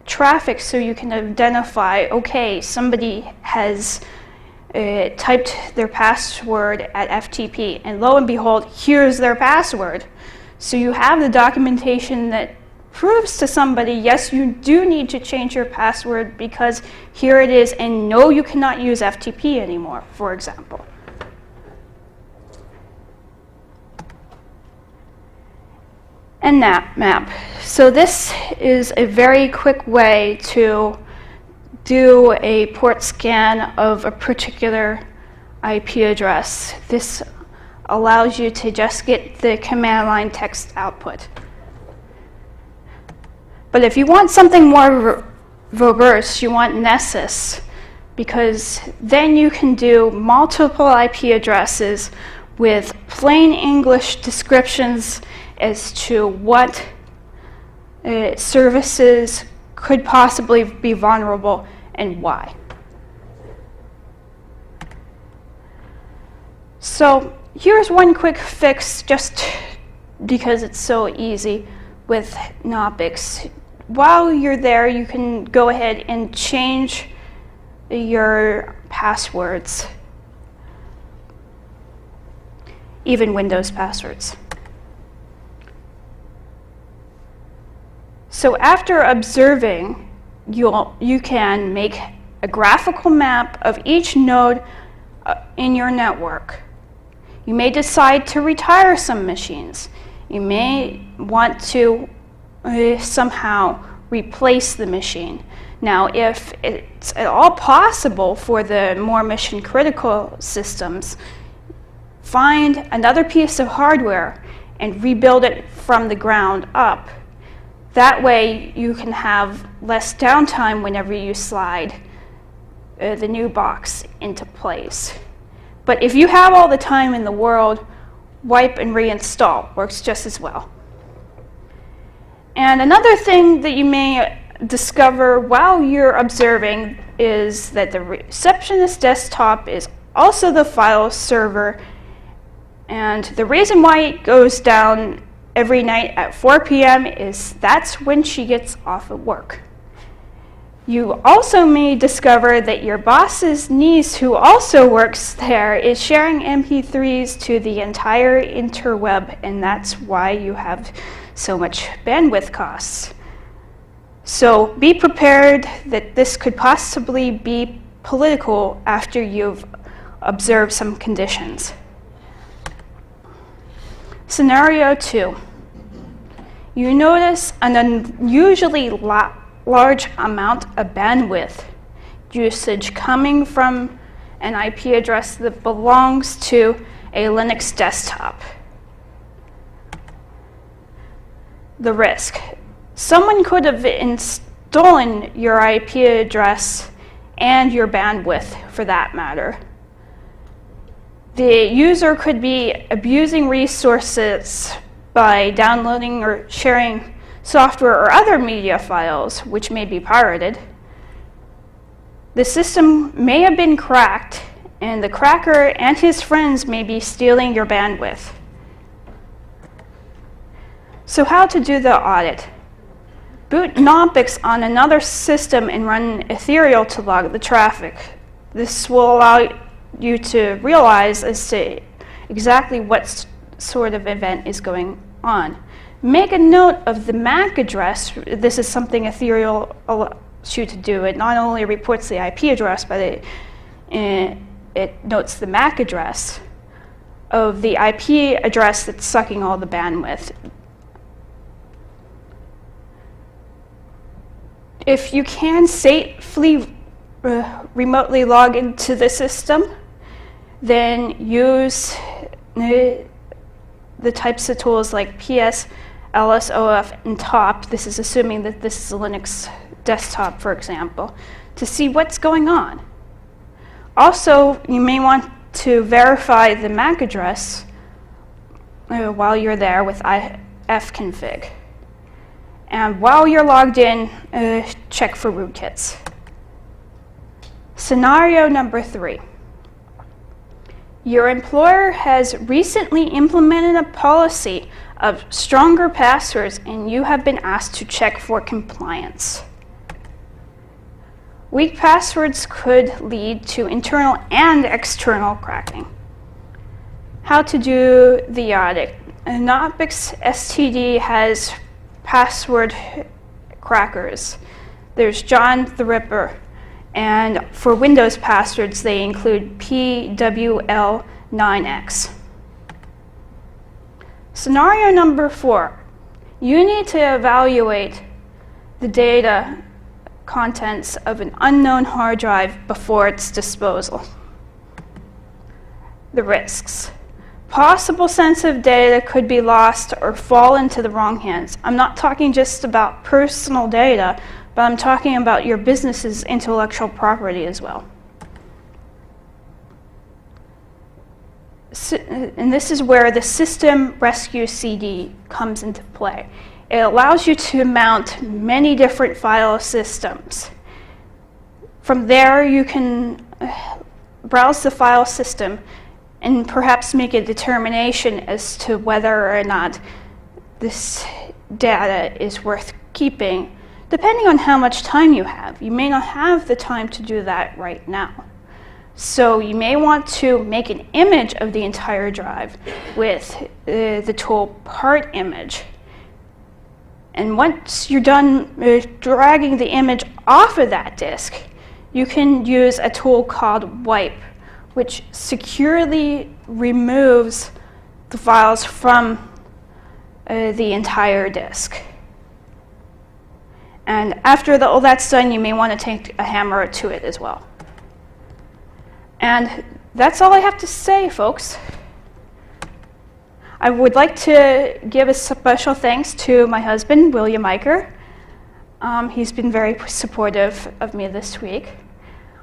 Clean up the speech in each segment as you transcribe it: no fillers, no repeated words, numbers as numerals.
traffic so you can identify, okay, somebody has typed their password at FTP, and lo and behold, here's their password. So you have the documentation that proves to somebody, yes, you do need to change your password because here it is, and no, you cannot use FTP anymore, for example. And Nmap. So this is a very quick way to do a port scan of a particular IP address. This allows you to just get the command line text output. But if you want something more verbose, you want Nessus, because then you can do multiple IP addresses with plain English descriptions as to what services could possibly be vulnerable and why. So here's one quick fix, just because it's so easy with Knoppix. While you're there, you can go ahead and change your passwords, even Windows passwords. So after observing, you can make a graphical map of each node in your network. You may decide to retire some machines. You may want to somehow replace the machine. Now, if it's at all possible for the more mission-critical systems, find another piece of hardware and rebuild it from the ground up. That way, you can have less downtime whenever you slide the new box into place. But if you have all the time in the world, wipe and reinstall works just as well. And another thing that you may discover while you're observing is that the receptionist desktop is also the file server, and the reason why it goes down every night at 4 p.m. is that's when she gets off of work. You also may discover that your boss's niece, who also works there, is sharing MP3s to the entire interweb, and that's why you have so much bandwidth costs. So be prepared that this could possibly be political after you've observed some conditions. Scenario 2. You notice an unusually large amount of bandwidth usage coming from an IP address that belongs to a Linux desktop. The risk. Someone could have stolen your IP address and your bandwidth, for that matter. The user could be abusing resources by downloading or sharing software or other media files, which may be pirated. The system may have been cracked, and the cracker and his friends may be stealing your bandwidth. So how to do the audit? Boot Knoppix on another system and run Ethereal to log the traffic. This will allow you to realize as to exactly what sort of event is going on. Make a note of the MAC address. This is something Ethereal allows you to do. It not only reports the IP address, but it notes the MAC address of the IP address that's sucking all the bandwidth. If you can safely remotely log into the system, then use the types of tools like PS, LSOF, and TOP. This is assuming that this is a Linux desktop, for example, to see what's going on. Also, you may want to verify the MAC address while you're there with fconfig. And while you're logged in, check for rootkits. Scenario number 3. Your employer has recently implemented a policy of stronger passwords, and you have been asked to check for compliance. Weak passwords could lead to internal and external cracking. How to do the audit. Knoppix STD has password crackers. There's John the Ripper, and for Windows passwords they include PWL9X. Scenario number 4. You need to evaluate the data contents of an unknown hard drive before its disposal. The risks. Possible sensitive data could be lost or fall into the wrong hands. I'm not talking just about personal data, but I'm talking about your business's intellectual property as well. And this is where the System Rescue CD comes into play. It allows you to mount many different file systems. From there, you can browse the file system and perhaps make a determination as to whether or not this data is worth keeping, depending on how much time you have. You may not have the time to do that right now. So you may want to make an image of the entire drive with the tool part image. And once you're done dragging the image off of that disk, you can use a tool called Wipe, which securely removes the files from the entire disk. And after all that's done, you may want to take a hammer to it as well. And that's all I have to say, folks. I would like to give a special thanks to my husband, William Eicher. He's been very supportive of me this week.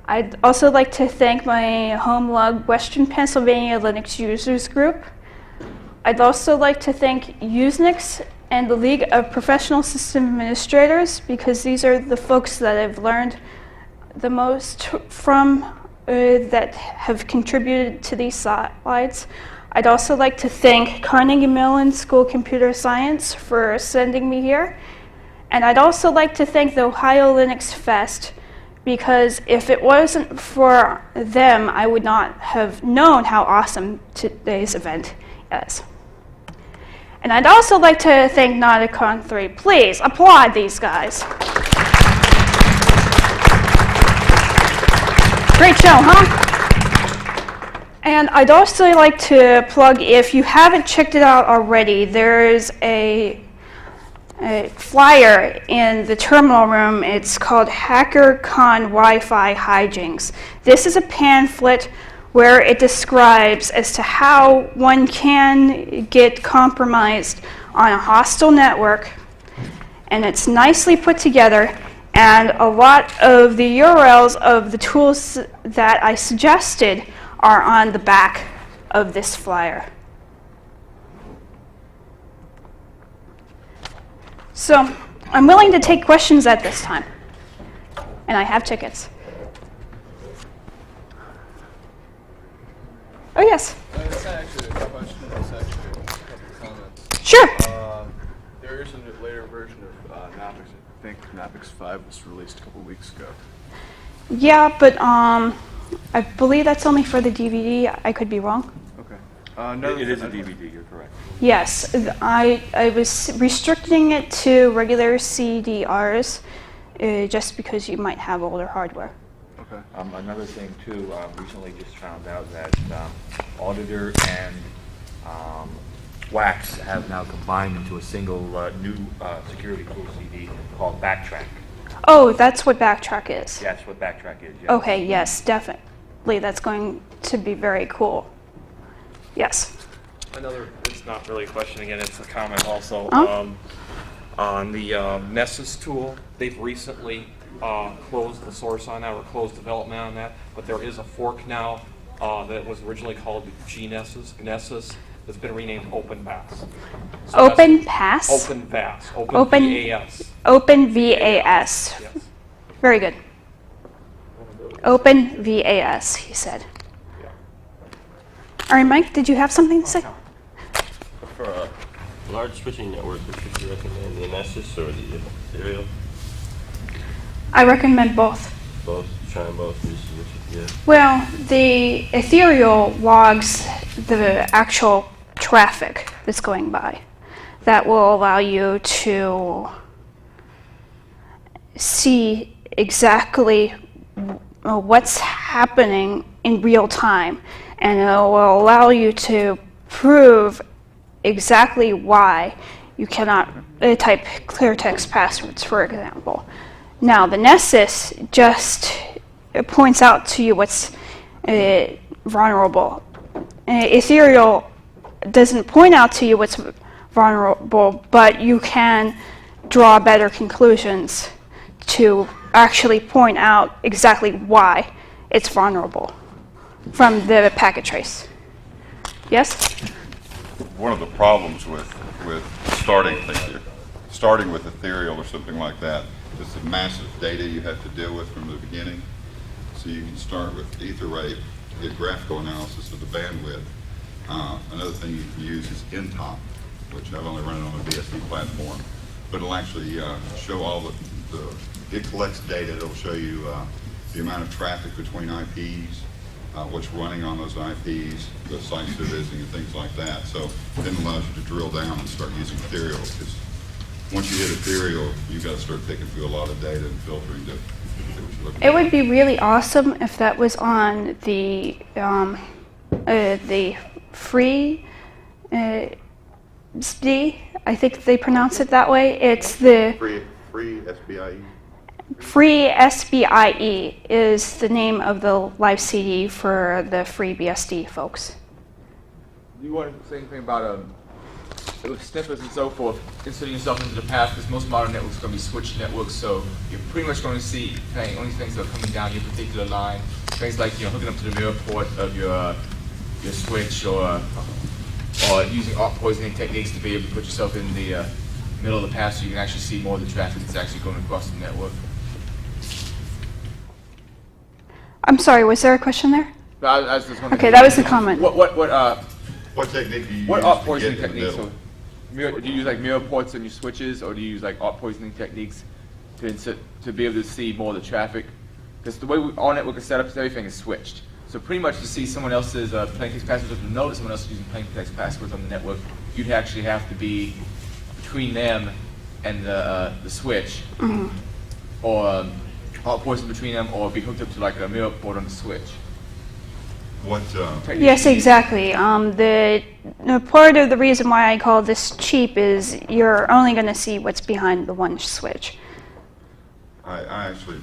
I'd also like to thank my home lug Western Pennsylvania Linux Users Group. I'd also like to thank Usenix and the League of Professional System Administrators, because these are the folks that I've learned the most from that have contributed to these slides. I'd also like to thank Carnegie Mellon School of Computer Science for sending me here. And I'd also like to thank the Ohio Linux Fest, because if it wasn't for them, I would not have known how awesome today's event is. And I'd also like to thank Nauticon 3. Please applaud these guys. Great show, huh? And I'd also like to plug, if you haven't checked it out already, there's a flyer in the terminal room. It's called HackerCon Wi-Fi Hijinks. This is a pamphlet where it describes as to how one can get compromised on a hostile network, and it's nicely put together, and a lot of the URLs of the tools that I suggested are on the back of this flyer. So I'm willing to take questions at this time, and I have tickets. Oh, yes? It's not actually a question, it's actually a couple comments. Sure. There is a later version of Knoppix. I think Knoppix 5 was released a couple weeks ago. Yeah, but I believe that's only for the DVD. I could be wrong. Okay. It is a DVD, you're correct. Yes, I was restricting it to regular CDRs just because you might have older hardware. Okay. Another thing too, recently just found out that Auditor and Wax have now combined into a single new security tool CD called Backtrack. Oh, that's what Backtrack is. That's what Backtrack is, yes. Okay, yes, definitely. That's going to be very cool. Yes. It's not really a question again, it's a comment also. Oh. On the Nessus tool, they've recently closed the source on that, or closed development on that, but there is a fork now that was originally called GNessus, that's been renamed OpenVAS. So OpenVAS? OpenVAS, OpenVAS. OpenVAS. Yes. Very good. OpenVAS, he said. Yeah. All right, Mike, did you have something to say? For a large switching network, would you recommend the Nessus or the Serial? I recommend both. both, trying both, and just what you get. Well, the ethereal logs the actual traffic that's going by. That will allow you to see exactly what's happening in real time, and it will allow you to prove exactly why you cannot type clear text passwords, for example. Now, the Nessus just points out to you what's vulnerable. Ethereal doesn't point out to you what's vulnerable, but you can draw better conclusions to actually point out exactly why it's vulnerable from the packet trace. Yes? One of the problems with starting with Ethereal or something like that is the massive data you have to deal with from the beginning. So you can start with Etherrate to get graphical analysis of the bandwidth. Another thing you can use is NTOP, which I've only run it on a BSD platform, but it'll actually show all it collects data. It'll show you the amount of traffic between IPs, what's running on those IPs, the sites they're visiting, and things like that. So then it allows you to drill down and start using Ethereal, because once you hit Ethereal, you've got to start picking through a lot of data and filtering to see what you're looking It at. would be really awesome if that was on the free SD. I think they pronounce it that way. It's the Free SBIE. Free SBIE is the name of the live CD for the free BSD folks. You want to say anything about with snippets and so forth, inserting yourself into the path, because most modern networks are going to be switched networks, so you're pretty much going to see only things that are coming down your particular line. Things like hooking up to the mirror port of your switch, or using ARP poisoning techniques to be able to put yourself in the middle of the path so you can actually see more of the traffic that's actually going across the network. I'm sorry, was there a question there? But I was just wondering, Okay, that was the comment. What technique do you what use ARP to poisoning get in the techniques? middle? Do you use like mirror ports on your switches, or do you use like ARP poisoning techniques to be able to see more of the traffic? Because the way our network is set up, everything is switched. So pretty much to see someone else's plain text passwords, or to know that someone else is using plain text passwords on the network, you'd actually have to be between them and the switch, or ARP poison between them, or be hooked up to like a mirror port on the switch. What Techniques Yes, you use. exactly. The part of the reason why I call this cheap is you're only going to see what's behind the one switch. I actually,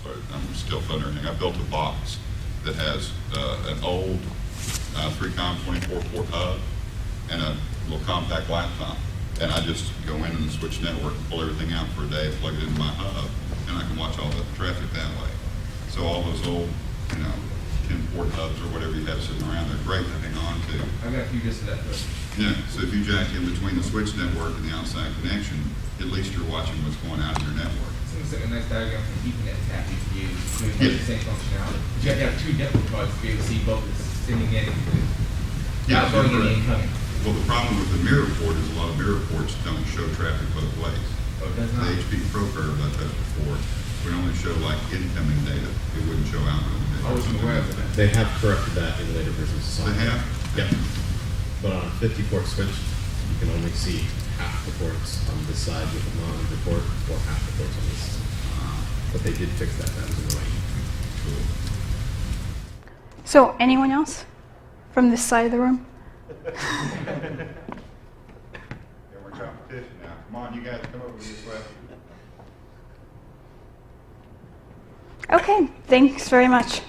sorry, I'm still thundering. I built a box that has an old 3COM 24-port hub and a little compact laptop. And I just go in the switch network and pull everything out for a day, plug it into my hub, and I can watch all the traffic that way. So all those old, 10-port hubs or whatever you have sitting around, they're great to hang on to. I've got a few bits of that first. Yeah, so if you jack in between the switch network and the outside connection, at least you're watching what's going out of your network. Someone sent a nice diagram from Ethernet tap you can use to Yeah. the same functionality. But you have to have two network cards to be able to see both the sending in and the Yeah, outgoing and the correct. incoming. Well, the problem with the mirror port is a lot of mirror ports don't show traffic both ways. Oh, it does The not? HP Pro curve I touched before would only show like incoming data. It wouldn't show outgoing data. I wasn't aware of that. They have corrected that in later versions of They software. have? Yeah. But on a 50-port switch, you can only see half the ports on this side with a non-under port, or half the ports on this side. But they did fix that. That was in the right. Cool. So, anyone else from this side of the room? Yeah, we're competition now. Come on, you guys come over this way. Okay, thanks very much.